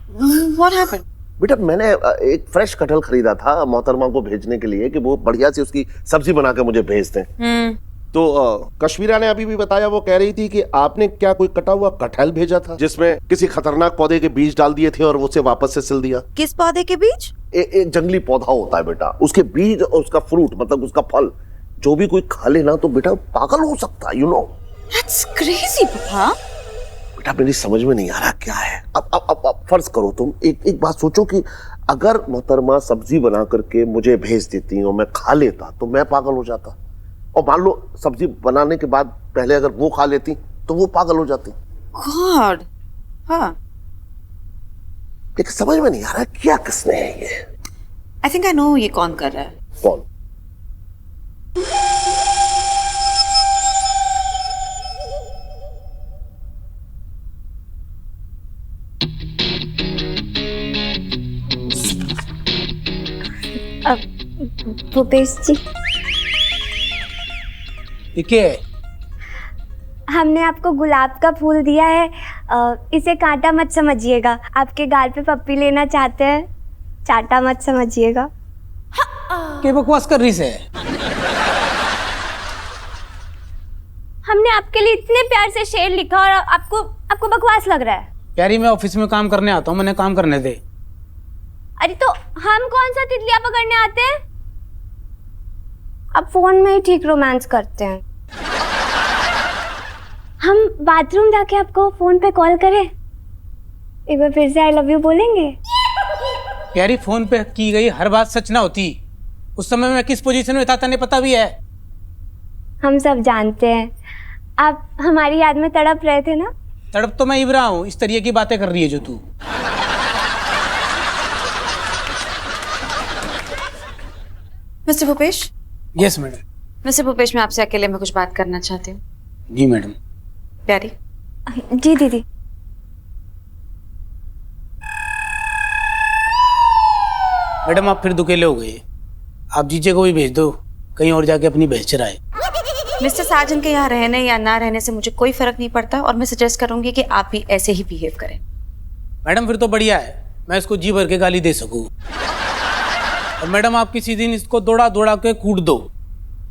What happened? बेटा मैंने एक फ्रेश कटहल खरीदा था मोहतरमा को भेजने के लिए कि वो बढ़िया सी उसकी सब्जी बना के मुझे भेज दें। तो कश्मीरा ने अभी भी बताया, वो कह रही थी कि आपने क्या कोई कटा हुआ कटहल भेजा था जिसमें किसी खतरनाक पौधे के बीज डाल दिए थे और उसे वापस से सिल दिया। किस पौधे के बीज? एक जंगली पौधा होता है बेटा, उसके बीज और उसका फ्रूट मतलब उसका फल जो भी कोई खा ले ना तो बेटा पागल हो सकता है, यू नो। That's crazy, पापा। बेटा मेरी समझ में नहीं आ रहा क्या है। अब फर्ज करो तुम एक बात सोचो कि अगर मोहतरमा सब्जी बना करके मुझे भेज देती और मैं खा लेता तो मैं पागल हो जाता, और मान लो सब्जी बनाने के बाद पहले अगर वो खा लेती तो वो पागल हो जाती। गॉड। हाँ। लेकिन समझ में नहीं आ रहा क्या किसने है ये। I think I know ये कौन कर रहा है। कौन? भूपेश जी, क्या है? हमने आपको गुलाब का फूल दिया है, इसे कांटा मत समझिएगा। आपके गाल पे पप्पी लेना चाहते हैं, चाटा मत समझिएगा। क्या बकवास कर रही है? हमने आपके लिए इतने प्यार से शेर लिखा और आपको बकवास लग रहा है। प्यारी, मैं ऑफिस में काम करने आता हूँ, मैंने काम करने दे। अरे तो हम कौन सा तितलियां पकड़ने आते हैं? अब फोन में ही ठीक रोमांस करते हैं। हम बाथरूम जाके आपको फोन पे कॉल करें, एक बार फिर से आई लव यू बोलेंगे? प्यारी, फोन पे की गई हर बात सच ना होती। उस समय मैं किस पोजीशन में था तने पता भी है। हम सब जानते हैं, आप हमारी याद में तड़प रहे थे ना। तड़प तो मैं इबरा हूँ, इस तरीके की बातें कर रही है जो तू। Mister Bhupesh. Yes madam. Mister Bhupesh, मैं आपसे अकेले में कुछ बात करना चाहती हूँ। जी मैडम। प्यारी। जी दीदी। मैडम आप फिर दुकेले हो गए, आप जीजे को भी भेज दो, कहीं और जाके अपनी भैंस चराए। मिस्टर साजन के यहाँ रहने या ना रहने से मुझे कोई फर्क नहीं पड़ता, और मैं सजेस्ट करूंगी कि आप भी ऐसे ही बिहेव करें। मैडम फिर तो बढ़िया है, मैं इसको जी भर के गाली दे सकूं। और मैडम आप किसी दिन इसको दौड़ा दौड़ा के कूट दो,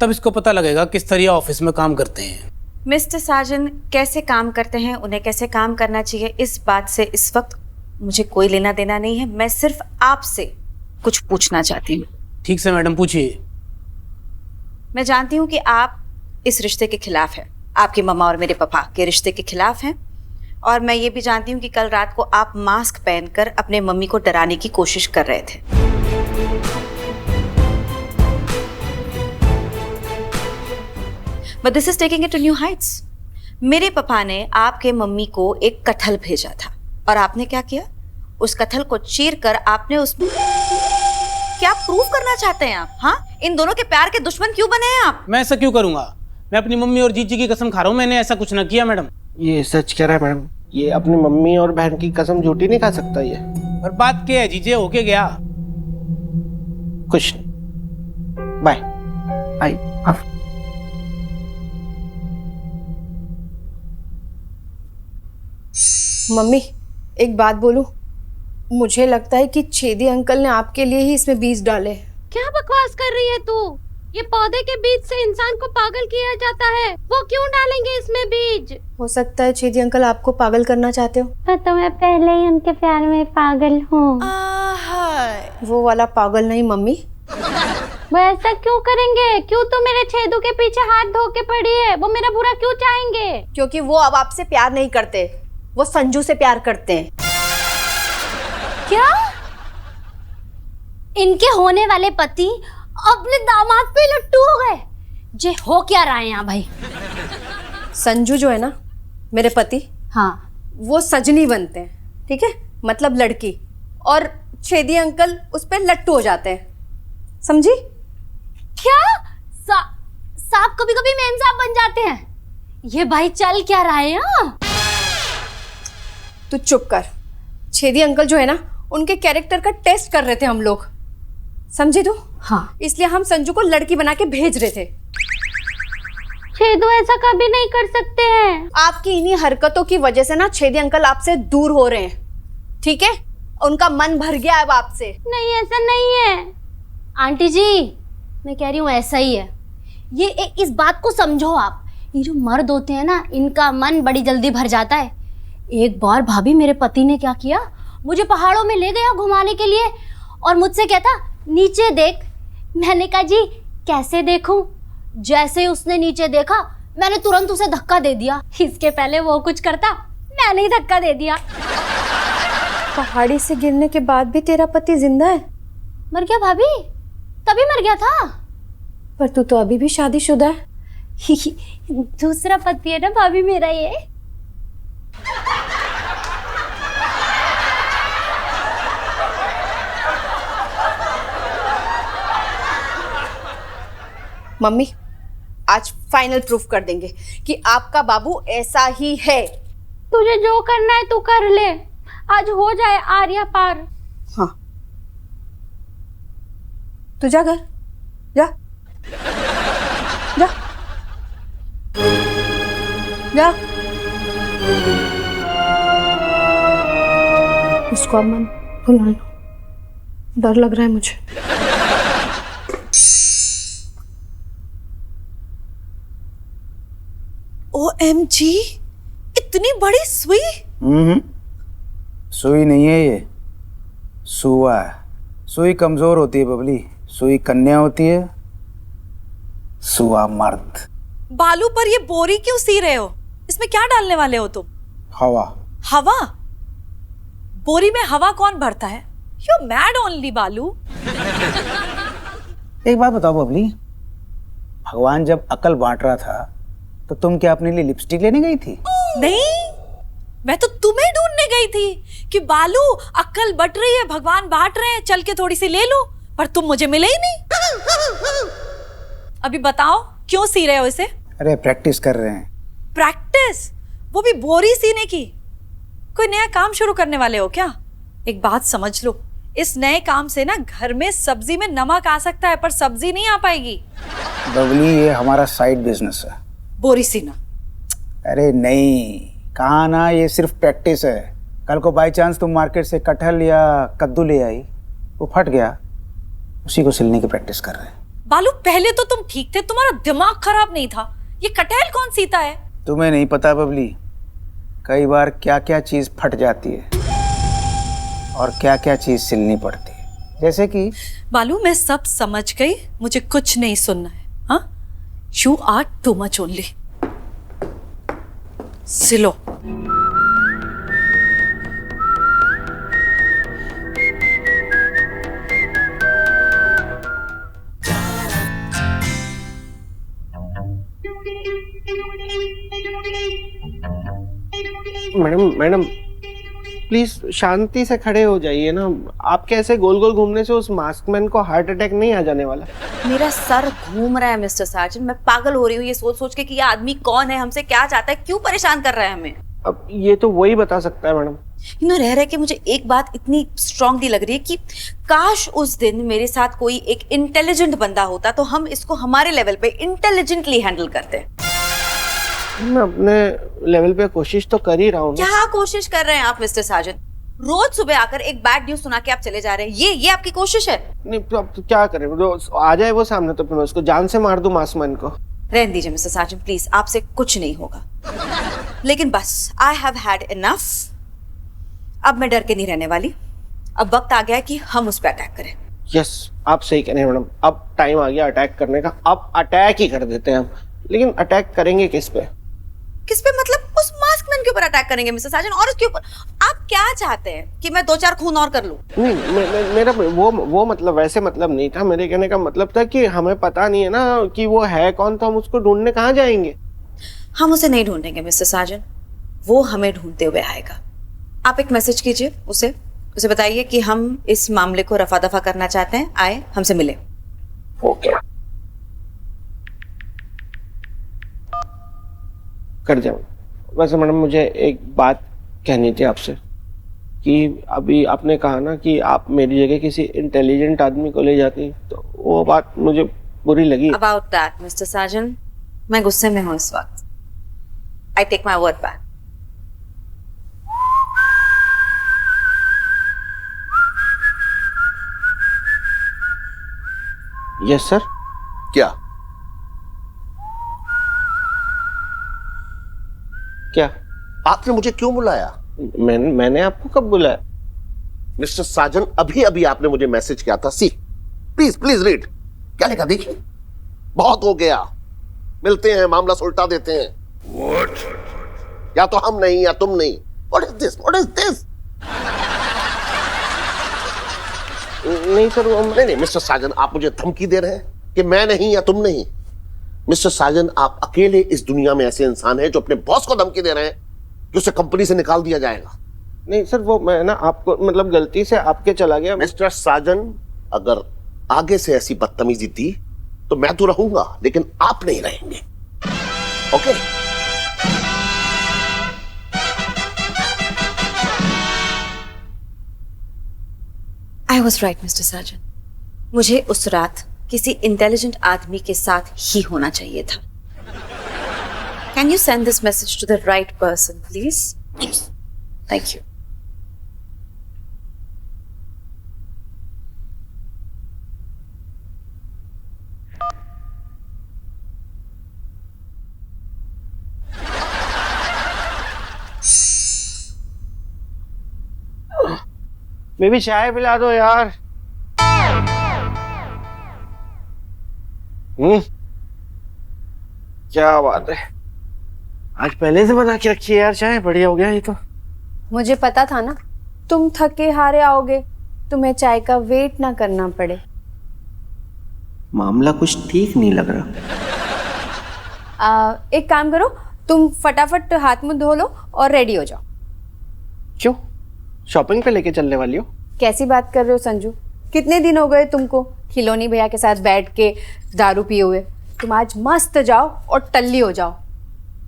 तब इसको पता लगेगा किस तरह ऑफिस में काम करते हैं। मिस्टर साजन कैसे काम करते हैं, उन्हें कैसे काम करना चाहिए, इस बात से इस वक्त मुझे कोई लेना देना नहीं है। मैं सिर्फ आपसे कुछ पूछना चाहती हूँ। ठीक से मैडम पूछिए। मैं जानती हूँ कि आप इस रिश्ते के खिलाफ हैं, आपकी मम्मा और मेरे पापा के रिश्ते के खिलाफ हैं, और मैं ये भी जानती हूँ कि कल रात को आप मास्क पहनकर अपने मम्मी को डराने की कोशिश कर रहे थे। But this is taking it to new heights. मेरे पापा ने आपके मम्मी को एक कटहल भेजा था, और आपने क्या किया? उस कटहल को चीर कर आपने उसमें क्या प्रूव करना चाहते हैं आप? हाँ, इन दोनों के प्यार के दुश्मन क्यों बने हैं आप? मैं ऐसा क्यों करूंगा? मैं अपनी मम्मी और जीजी की कसम खा रहा हूँ, मैंने ऐसा कुछ ना किया मैडम। ये सच कह रहा है मैडम, ये अपनी मम्मी और बहन की कसम झूठी नहीं खा सकता ये। और बात क्या है जीजे, होके गया कुछ नहीं। बाय। आई आप। मम्मी एक बात बोलूं, मुझे लगता है कि छेदी अंकल ने आपके लिए ही इसमें बीज डाले। क्या बकवास कर रही है तू? ये पौधे के बीज से इंसान को पागल किया जाता है, वो क्यों डालेंगे इसमें बीज? हो सकता है छेदी अंकल आपको पागल करना चाहते हो। पर तो मैं पहले ही उनके प्यार में पागल हूँ। वो वाला पागल नहीं मम्मी। वो ऐसा क्यों करेंगे? क्यों तो मेरे छेदू के पीछे हाथ धो के पड़ी है? वो मेरा बुरा क्यों चाहेंगे? क्योंकि वो अब आपसे प्यार नहीं करते, वो संजू से प्यार करते हैं। क्या? इनके होने वाले पति अपने दामाद पे लट्टू हो गए? जे हो क्या रहा है यहाँ भाई? संजू जो है ना मेरे पति, हाँ, वो सजनी बनते हैं, ठीक है, मतलब लड़की, और छेदी अंकल उस पे लट्टू हो जाते हैं, समझी? क्या? सांप कभी कभी मेम साहब बन जाते हैं? ये भाई चल क्या रहा है यहाँ? तू चुप कर। छेदी अंकल जो है ना, उनके कैरेक्टर का टेस्ट कर रहे थे हम लोग, समझी तू? हाँ, इसलिए हम संजू को लड़की बना के भेज रहे थे। छेदू ऐसा कभी नहीं कर सकते हैं। आपकी इन्हीं हरकतों की वजह से ना छेदी अंकल आपसे दूर हो रहे हैं, ठीक है? उनका मन भर गया अब आपसे। नहीं ऐसा नहीं है आंटी जी, मैं कह रही हूँ ऐसा ही है। इस बात को समझो आप, ये जो मर्द होते हैं ना, इनका मन बड़ी जल्दी भर जाता है। एक बार भाभी मेरे पति ने क्या किया, मुझे पहाड़ों में ले गया घुमाने के लिए और मुझसे कहता नीचे देख। मैंने कहा जी कैसे देखूं? जैसे ही उसने नीचे देखा मैंने तुरंत उसे धक्का दे दिया। इसके पहले वो कुछ करता, मैंने ही धक्का दे दिया। पहाड़ी से गिरने के बाद भी तेरा पति जिंदा है? मर गया भाभी, तभी मर गया था। पर तू तो अभी भी शादीशुदा है। दूसरा पति है ना भाभी मेरा ये। मम्मी आज फाइनल प्रूफ कर देंगे कि आपका बाबू ऐसा ही है। तुझे जो करना है तू कर ले, आज हो जाए आर्या पार। हाँ तू जा घर जा जा जा। इसको अब मन भुला लो, डर लग रहा है मुझे। OMG, इतनी बड़ी सुई? सुई नहीं है ये, सुआ है। सुई कमजोर होती है बबली, सुई कन्या होती है, सुआ मर्द। बालू पर ये बोरी क्यों सी रहे हो? इसमें क्या डालने वाले हो तुम? हवा। हवा? बोरी में हवा कौन भरता है? यू मैड ओनली बालू। एक बात बताओ बबली, भगवान जब अकल बांट रहा था तो तुम क्या अपने लिए लिपस्टिक लेने गई थी? नहीं, मैं तो तुम्हें ढूंढने गई थी कि बालू अक्ल बट रही है, भगवान बांट रहे हैं, चल के थोड़ी सी ले लो, पर तुम मुझे मिले ही नहीं। अभी बताओ क्यों सी रहे हो इसे? अरे प्रैक्टिस कर रहे हैं। प्रैक्टिस? वो भी बोरी सीने की? कोई नया काम शुरू करने वाले हो क्या? एक बात समझ लो, इस नए काम से ना घर में सब्जी में नमक आ सकता है पर सब्जी नहीं आ पाएगी। बबली ये हमारा साइड बिजनेस है। बोरी सीना? अरे नहीं, कहा ना, ये सिर्फ प्रैक्टिस है। कल को बाई चांस तुम मार्केट से कटहल या कद्दू ले आई, वो फट गया, उसी को सिलने की प्रैक्टिस कर रहे हैं। बालू पहले तो तुम ठीक थे, तुम्हारा दिमाग खराब नहीं था। ये कटहल कौन सीता है? तुम्हें नहीं पता बबली, कई बार क्या क्या चीज फट जाती है और क्या क्या चीज सिलनी पड़ती है, जैसे कि। बालू मैं सब समझ गई, मुझे कुछ नहीं सुनना है। हाँ, you are too much only. सिलो। मैडम प्लीज शांति से खड़े हो जाइए ना। आप कैसे गोल गोल घूमने से उस मास्कमैन को हार्ट अटैक नहीं आ जाने वाला? मेरा सर घूम रहा है मिस्टर सार्जन, मैं पागल हो रही हूँ ये सोच सोच के कि ये आदमी कौन है, हमसे क्या चाहता है, क्यों परेशान कर रहा है हमें। अब ये तो वही बता सकता है मैडम। रह के मुझे एक बात इतनी स्ट्रांगली लग रही है कि काश उस दिन मेरे साथ कोई एक इंटेलिजेंट बंदा होता तो हम इसको हमारे लेवल पे इंटेलिजेंटली हैंडल करते। मैं अपने लेवल पे कोशिश तो कर ही रहा हूँ। क्या कोशिश कर रहे हैं आप मिस्टर सार्जन? रोज सुबह आकर एक बैड न्यूज सुना के आप चले जा रहे हैं, ये आपकी कोशिश है? नहीं तो अब क्या करें, आ जाए वो सामने तो मैं उसको जान से मार दूं मास्कमैन को। रहने दीजिए मिस्टर सार्जन प्लीज, आपसे कुछ नहीं होगा। लेकिन बस आई हैव हैड इनफ, अब मैं डर के नहीं रहने वाली। अब वक्त आ गया है कि हम उस पर अटैक करें। यस, आप सही कह रहे हैं मैडम, अब टाइम आ गया अटैक करने का। अब अटैक ही कर देते हैं हम, लेकिन अटैक करेंगे किस पे? किस पे मतलब? उस मास्कमैन के ऊपर अटैक करेंगे मिस्टर सार्जन, और उसके ऊपर। आप क्या चाहते हैं कि मैं 2-4 खून और कर लूं? नहीं, मेरा वो मतलब वैसे मतलब नहीं था। मेरे कहने का मतलब था कि हमें पता नहीं है ना कि वो है कौन, तो हम उसको ढूंढने कहाँ जाएंगे? हम उसे नहीं ढूंढेंगे मिस्टर सार्जन, वो हमें ढूंढते हुए आएगा। आप एक मैसेज कीजिए उसे बताइए कि हम इस मामले को रफा दफा करना चाहते हैं, आए हमसे मिले। ओके, कर जाऊँ। वैसे मैडम मुझे एक बात कहनी थी आपसे कि अभी आपने कहा ना कि आप मेरी जगह किसी इंटेलिजेंट आदमी को ले जाती, तो वो बात मुझे बुरी लगी। अबाउट दैट मिस्टर सार्जन, मैं गुस्से में हूँ इस वक्त। I take my word back. नहीं, मैं मेरा वो मतलब वैसे मतलब नहीं था। मेरे कहने का मतलब था कि हमें पता नहीं है ना कि वो है कौन, तो हम उसको ढूंढने कहाँ जाएंगे? हम उसे नहीं ढूंढेंगे मिस्टर सार्जन, वो हमें ढूंढते हुए आएगा। आप एक मैसेज कीजिए उसे बताइए कि हम इस मामले को रफा दफा करना चाहते हैं, आए हमसे मिले। ओके। Yes sir. क्या? क्या? आपने मुझे क्यों बुलाया? मैंने आपको कब बुलाया? मिस्टर साजन, अभी अभी आपने मुझे मैसेज किया था। सी, प्लीज प्लीज रीड। क्या लिखा देखिए। बहुत हो गया, मिलते हैं, मामला सुलटा देते हैं। What? या तो हम नहीं या तुम नहीं। What is this? What is this? नहीं सर, वो नहीं मिस्टर साजन, आप मुझे धमकी दे रहे हैं कि मैं नहीं या तुम नहीं। मिस्टर साजन, आप अकेले इस दुनिया में ऐसे इंसान हैं जो अपने बॉस को धमकी दे रहे हैं कि उसे कंपनी से निकाल दिया जाएगा। नहीं सर, वो मैं ना आपको मतलब गलती से आपके चला गया। मिस्टर साजन, अगर आगे से ऐसी बदतमीजी दी तो मैं तो रहूंगा, लेकिन आप नहीं रहेंगे। Okay? I was right mister Sajan, मुझे उस रात किसी इंटेलिजेंट आदमी के साथ ही होना चाहिए था। Can you send this message to the right person please? Thank you. Baby चाय पिला दो यार। क्या बात है, आज पहले से बना के रखी है यार चाय। बढ़िया हो गया ये तो। मुझे पता था ना तुम थके हारे आओगे, तुम्हें चाय का वेट ना करना पड़े। मामला कुछ ठीक नहीं लग रहा। एक काम करो, तुम फटाफट हाथ मुंह धो लो और रेडी हो जाओ। क्यों, शॉपिंग पे लेके चलने वाली हो? कैसी बात कर रहे हो संजू? कितने दिन हो गए तुमको खिलौनी भैया के साथ बैठ के दारू पिए हुए। तुम आज मस्त जाओ और टल्ली हो जाओ,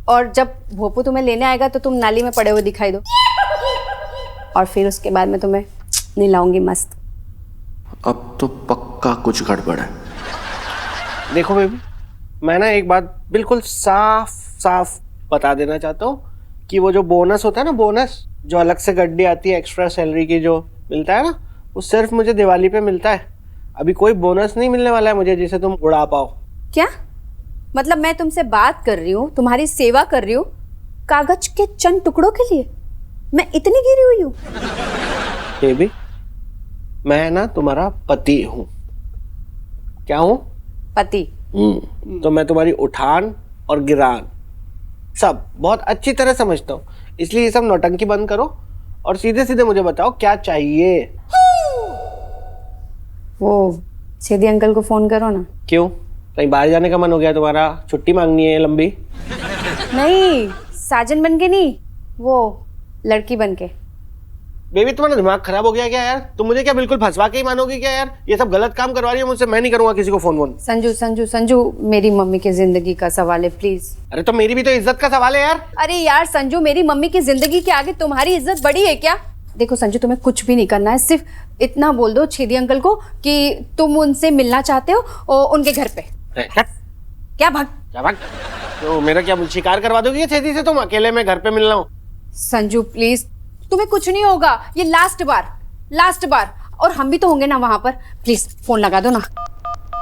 और जब भोपू तुम्हें लेने आएगा तो तुम नाली में पड़े हुए दिखाई दो, और फिर उसके बाद मैं तुम्हें नहलाऊंगी मस्त। अब तो पक्का कुछ गड़बड़ है। देखो बेबी, मैं ना एक बात बिल्कुल साफ साफ बता देना चाहता हूँ कि वो जो बोनस होता है ना, बोनस जो अलग से गड्डी आती है एक्स्ट्रा सैलरी की जो मिलता है ना, वो सिर्फ मुझे दिवाली पे मिलता है। अभी कोई बोनस नहीं मिलने वाला है मुझे जिसे तुम उड़ा पाओ। क्या मतलब? मैं तुमसे बात कर रही हूँ, तुम्हारी सेवा कर रही हूँ, कागज के चंद टुकड़ों के लिए मैं इतनी गिरी हुई हूँ? बेबी, मैं ना तुम्हारा पति हूँ। क्या हूँ? पति। तो मैं तुम्हारी उठान और गिरान सब बहुत अच्छी तरह समझता हूँ, इसलिए ये सब नौटंकी बंद करो और सीधे सीधे मुझे बताओ क्या चाहिए। वो सीधी अंकल को फोन करो ना। क्यों, कहीं बाहर जाने का मन हो गया तुम्हारा? छुट्टी मांगनी है लंबी? नहीं, साजन बन के नहीं, वो लड़की बन के। बेबी तुम्हारा दिमाग खराब हो गया क्या यार? तुम मुझे क्या बिल्कुल फंसवा के ही मानोगी क्या यार? ये सब गलत काम करवा रही हो मुझसे। मैं नहीं करूंगा किसी को फोन वोन। संजू संजू संजू, मेरी मम्मी की जिंदगी का सवाल है, प्लीज। अरे तो मेरी भी तो इज्जत का सवाल है यार। अरे यार संजू, मेरी मम्मी की जिंदगी के आगे तुम्हारी इज्जत बड़ी है क्या? देखो संजू, तुम्हें कुछ भी नहीं करना है, सिर्फ इतना बोल दो छेदी अंकल को कि तुम उनसे मिलना चाहते हो और उनके घर पे। क्या भाग? क्या भाग? तो मेरा क्या शिकार करवा दोगी छेदी से? तुम अकेले में घर पे मिलना हो? संजू प्लीज, तुम्हें कुछ नहीं होगा, ये लास्ट बार, और हम भी तो होंगे ना वहां पर। प्लीज फोन लगा दो ना।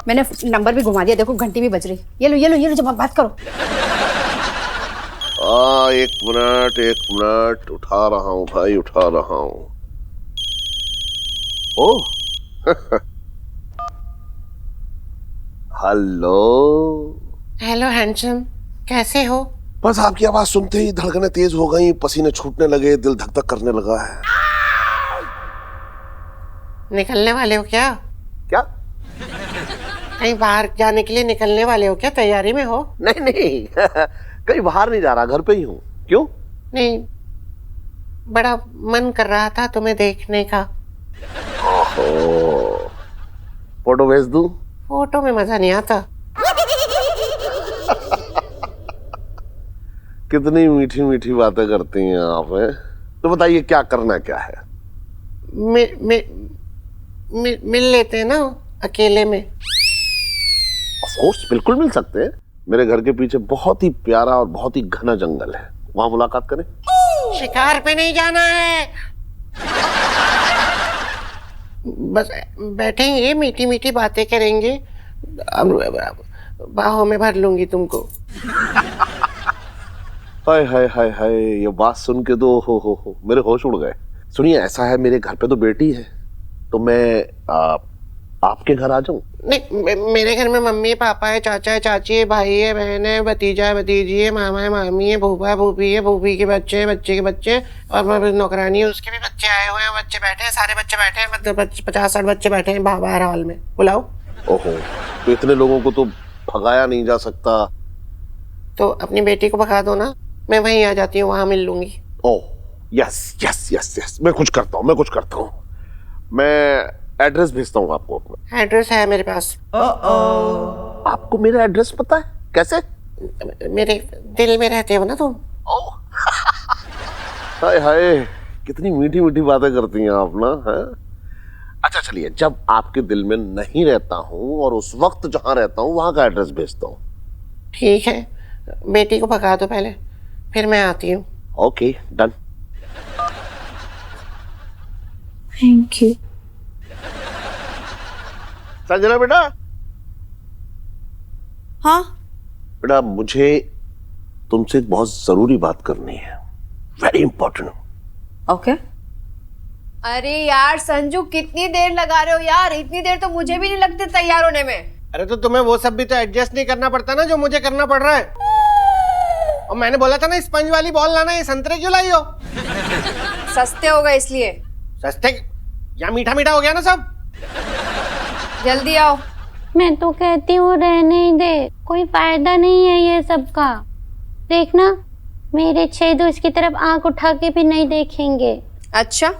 मैंने नंबर भी घुमा दिया, देखो घंटी भी बज रही। ये लो जब बात करो। एक मिनट, उठा रहा हूँ भाई, उठा रहा हूँ। ओह हेलो हैंडसम, कैसे हो? बस आपकी आवाज सुनते ही धड़कनें तेज हो गई, पसीने छूटने लगे, दिल धक धक करने लगा है। निकलने वाले हो क्या? क्या? कहीं बाहर जाने के लिए निकलने वाले हो क्या? तैयारी में हो? नहीं कहीं बाहर नहीं जा रहा, घर पे ही हूँ। क्यों? नहीं, बड़ा मन कर रहा था तुम्हें देखने का। फोटो भेज दूं? फोटो में मजा नहीं आता। कितनी मीठी मीठी बातें करती हैं आप, हैं? तो बताइए क्या करना क्या है? मिल लेते हैं ना अकेले में? ऑफ कोर्स, बिल्कुल मिल सकते हैं। मेरे घर के पीछे बहुत ही प्यारा और बहुत ही घना जंगल है, वहां मुलाकात करें। शिकार पे नहीं जाना है, बस बैठेंगे, मीठी मीठी बातें करेंगे, बाहों में भर लूंगी तुमको। हाय हाय हाय हाय, ये बात सुन के तो हो मेरे होश उड़ गए। सुनिए, ऐसा है, मेरे घर पे तो बेटी है, तो मैं आपके घर आ जाऊं? नहीं, मेरे घर में मम्मी पापा है, चाचा है, चाची है, भाई है, बहन है, भतीजा है, भतीजी है, मामा है, मामी है, फूफा है, फूफी है, फूफी के बच्चे, बच्चे के बच्चे, और नौकरानी है, उसके भी बच्चे आए हुए हैं, बच्चे बैठे हैं, सारे बच्चे बैठे हैं, मतलब 50-60 बच्चे बैठे हैं बाहर हॉल में। बुलाओ। ओहो, तो इतने लोगों को तो भगाया नहीं जा सकता। तो अपनी बेटी को भगा दो ना, मैं वहीं आ जाती हूँ, वहां मिल लूंगी। Oh yes yes yes yes, मैं कुछ करता हूँ, मैं एड्रेस भेजता हूँ आपको अपना। एड्रेस है मेरे पास। आपको मेरा एड्रेस पता है? कैसे? मेरे दिल में रहते हो ना तुम। हाय हाय, कितनी मीठी मीठी बातें करती हैं आप ना, हैं? अच्छा चलिए, जब आपके दिल में नहीं रहता हूँ और उस वक्त जहाँ रहता हूँ वहाँ का एड्रेस भेजता हूँ। ठीक है, बेटी को भगा दो पहले, फिर मैं आती हूँ। Okay, done. Thank you. Sanjana बेटा, हाँ बेटा मुझे तुमसे एक बहुत जरूरी बात करनी है, वेरी इंपॉर्टेंट। ओके। अरे यार संजू, कितनी देर लगा रहे हो यार? इतनी देर तो मुझे भी नहीं लगती तैयार होने में। अरे तो तुम्हें वो सब भी तो एडजस्ट नहीं करना पड़ता ना जो मुझे करना पड़ रहा है। और मैंने बोला था ना स्पंज वाली बॉल लाना, ये संतरे क्यों लाई हो? सस्ते हो गए इसलिए। सस्ते या मीठा मीठा हो गया ना सब? जल्दी आओ। मैं तो कहती हूँ रहने ही दे, कोई फायदा नहीं है ये सब का। देखना, मेरे छेदू इसकी तरफ आंख उठा के भी नहीं देखेंगे। अच्छा,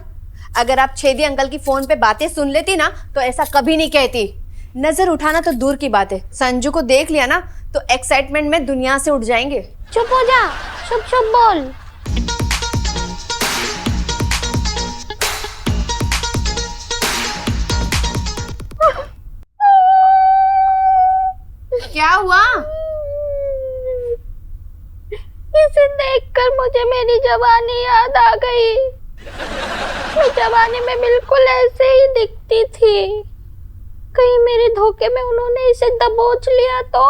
अगर आप छेदी अंकल की फोन पे बातें सुन लेती ना तो ऐसा कभी नहीं कहती। नजर उठाना तो दूर की बात है, संजू को देख लिया ना तो एक्साइटमेंट में दुनिया से उठ जाएंगे। चुप हो जा, चुप चुप बोल। क्या हुआ? इसे देखकर मुझे मेरी जवानी याद आ गई। मैं जवानी में बिल्कुल ऐसे ही दिखती थी। कहीं मेरे धोखे में उन्होंने इसे दबोच लिया तो?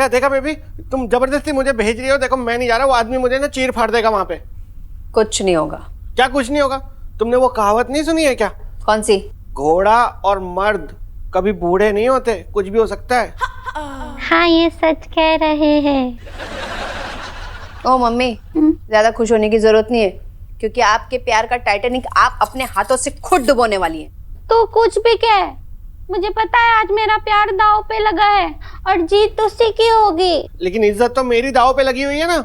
देखा बेबी, तुम जबरदस्ती मुझे भेज रही हो। देखो मैं नहीं जा रहा, वो आदमी मुझे ना चीर फाड़ देगा वहां पे। कुछ नहीं होगा। क्या कुछ नहीं होगा? तुमने वो कहावत नहीं सुनी है क्या? कौन सी? घोड़ा और मर्द कभी बूढ़े नहीं होते, कुछ भी हो सकता है। हाँ, ये सच कह रहे हैं। ओ मम्मी, ज्यादा खुश होने की जरूरत नहीं है, क्योंकि आपके प्यार का टाइटैनिक आप अपने हाथों से खुद डुबोने वाली हैं। तो कुछ भी कह, मुझे पता है आज मेरा प्यार दांव पे लगा है और जीत उसी की होगी। लेकिन इज्जत तो मेरी दांव पे लगी हुई है ना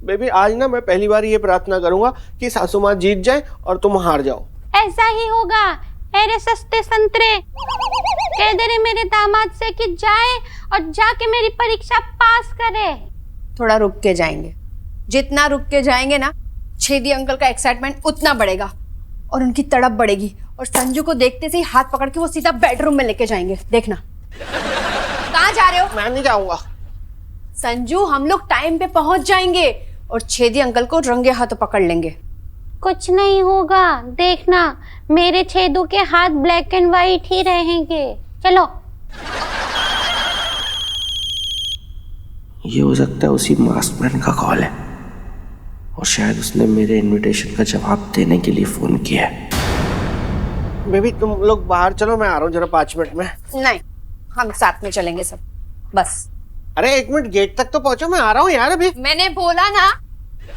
बेबी। आज ना मैं पहली बार ये प्रार्थना करूंगा कि सासू माँ जीत जाए और तुम हार जाओ। ऐसा ही होगा। अरे सस्ते संतरे, कह दे रहे मेरे दामाद से कि जाए और जाके मेरी परीक्षा पास करे। थोड़ा रुक के जाएंगे। जितना रुक के जाएंगे ना, छेदी अंकल का एक्साइटमेंट उतना बढ़ेगा और उनकी तड़प बढ़ेगी। और संजू को देखते से ही हाथ पकड़ के वो सीधा बेडरूम में लेके जाएंगे। देखना। कहाँ जा रहे हो? मैं नहीं जाऊंगा। संजू, हम लोग टाइम पे पहुंच जाएंगे और छेदी अंकल को रंगे हाथों पकड़ लेंगे। कुछ नहीं होगा, देखना, मेरे छेदू के हाथ ब्लैक एंड व्हाइट ही रहेंगे। चलो। ये हो सकता है उसी मास्कमैन का कॉल है और शायद उसने मेरे इनविटेशन का जवाब देने के लिए फोन किया है। बेबी तुम लोग बाहर चलो, मैं आ रहा हूँ जरा 5 मिनट में। नहीं, हम साथ में चलेंगे सब, बस। अरे 1 मिनट, गेट तक तो पहुंचो, मैं आ रहा हूँ यार अभी। मैंने बोला ना,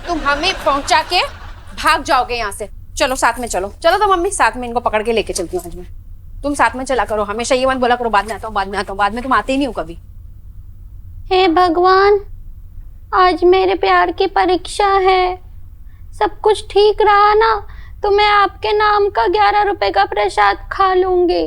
तुम हमें पहुंचा के भाग जाओगे यहाँ से। चलो साथ में चलो। चलो तो मम्मी, साथ में इनको पकड़ के लेके चलती हूँ आज मैं। तुम साथ में चला करो, हमेशा ये मत बोला करो बाद में आता हूँ, बाद में आता हूँ। बाद में तुम आते ही नहीं हो कभी। हे भगवान, आज मेरे प्यार की परीक्षा है। सब कुछ ठीक रहा ना तो मैं आपके नाम का 11 रुपए का प्रसाद खा लूंगी।